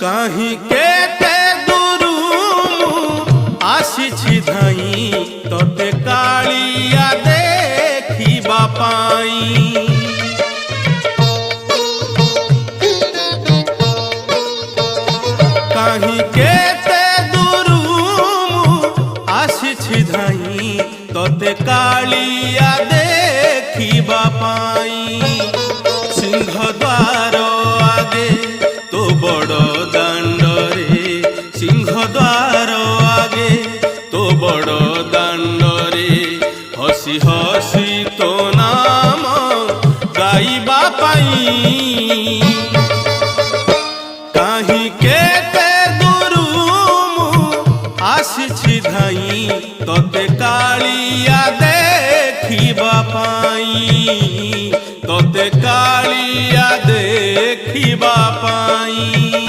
कहीं केते दूरू आसिछि धाई तोते कालिया देखिबा पाई। कहीं केते दूरू आसिछि धाई तोते कालिया देखिबा पाई। सिंहद्वार आगे तो बड़ दांडरे, सिंहद्वार आगे तो बड़ दांडरे हसी हसी तो नाम गाइबा पाई। कहीं केते दूरू आसिछि धाई तोते कालिया देखिबा पाई, तोते कालिया देखिबा पाई।